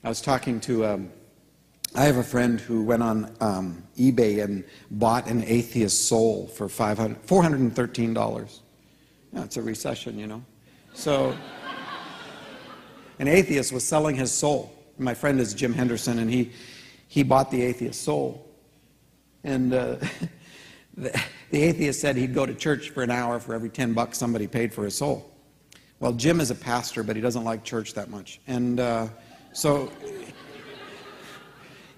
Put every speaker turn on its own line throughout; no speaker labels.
I was talking to, I have a friend who went on eBay and bought an atheist soul for $413. Yeah, it's a recession, you know. So, an atheist was selling his soul. My friend is Jim Henderson, and he bought the atheist soul. And the atheist said he'd go to church for an hour for every $10 somebody paid for his soul. Well, Jim is a pastor, but he doesn't like church that much. And so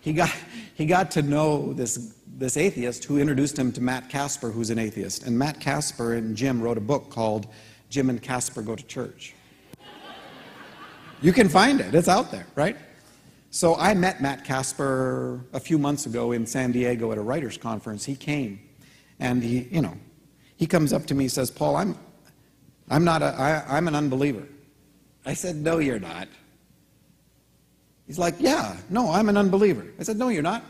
he got to know this atheist who introduced him to Matt Casper, who's an atheist. And Matt Casper and Jim wrote a book called Jim and Casper Go to Church. You can find it. It's out there, right? So I met Matt Casper a few months ago in San Diego at a writers' conference. He came, and he comes up to me and says, "Paul, I'm an unbeliever." I said, "No, you're not." He's like, "Yeah, no, I'm an unbeliever." I said, "No, you're not."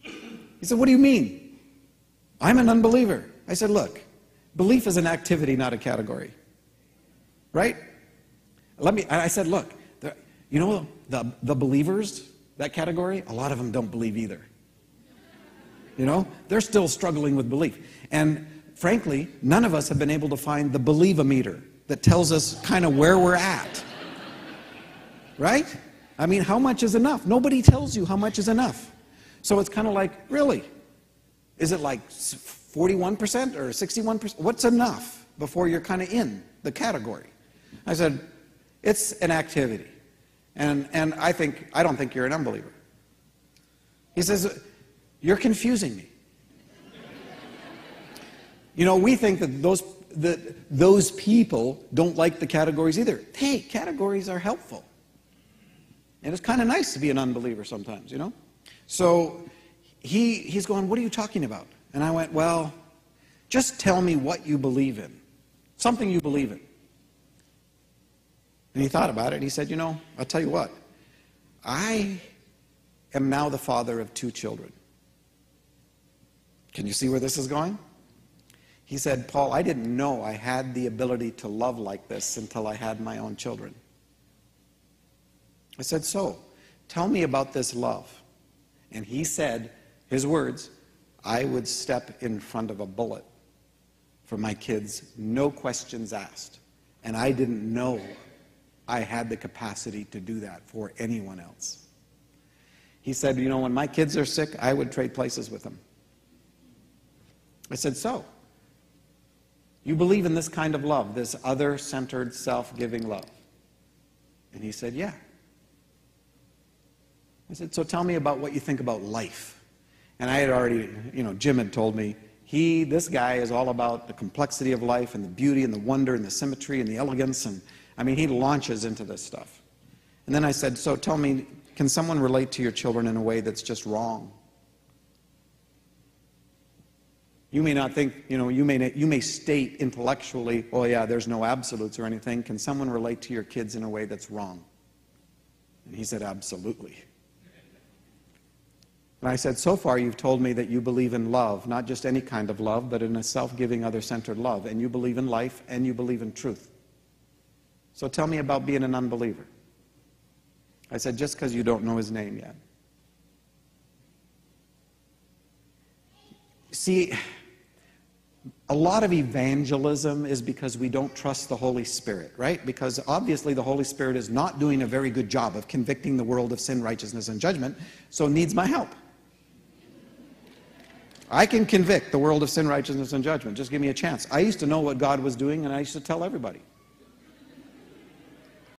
He said, "What do you mean?" "I'm an unbeliever." I said, "Look, belief is an activity, not a category. Right? I said, look, you know, the believers, that category, a lot of them don't believe either. You know, they're still struggling with belief. And frankly, none of us have been able to find the believe-o-meter that tells us kind of where we're at. Right? I mean, how much is enough? Nobody tells you how much is enough. So it's kind of like, really? Is it like 41% or 61%? What's enough before you're kind of in the category? I said, it's an activity. And I don't think you're an unbeliever. He says, "You're confusing me." You know, we think that those people don't like the categories either. Hey, categories are helpful. And it's kind of nice to be an unbeliever sometimes, you know? So he's going, "What are you talking about?" And I went, "Well, just tell me what you believe in. Something you believe in." And he thought about it, and he said, "You know, I'll tell you what. I am now the father of 2 children. Can you see where this is going?" He said, "Paul, I didn't know I had the ability to love like this until I had my own children." I said, "So, tell me about this love." And he said, his words, "I would step in front of a bullet for my kids, no questions asked. And I didn't know I had the capacity to do that for anyone else." He said, "You know, when my kids are sick, I would trade places with them." I said, "So, you believe in this kind of love, this other-centered, self-giving love?" And he said, "Yeah." I said, "So tell me about what you think about life." And I had already, you know, Jim had told me, this guy is all about the complexity of life and the beauty and the wonder and the symmetry and the elegance. And I mean, he launches into this stuff. And then I said, "So tell me, can someone relate to your children in a way that's just wrong? You may not think, you know, you may state intellectually, oh yeah, there's no absolutes or anything. Can someone relate to your kids in a way that's wrong?" And he said, "Absolutely." And I said, "So far you've told me that you believe in love, not just any kind of love, but in a self-giving, other-centered love. And you believe in life, and you believe in truth. So tell me about being an unbeliever." I said, "Just because you don't know his name yet." See, a lot of evangelism is because we don't trust the Holy Spirit, right? Because obviously the Holy Spirit is not doing a very good job of convicting the world of sin, righteousness, and judgment, so needs my help. I can convict the world of sin, righteousness, and judgment. Just give me a chance. I used to know what God was doing, and I used to tell everybody.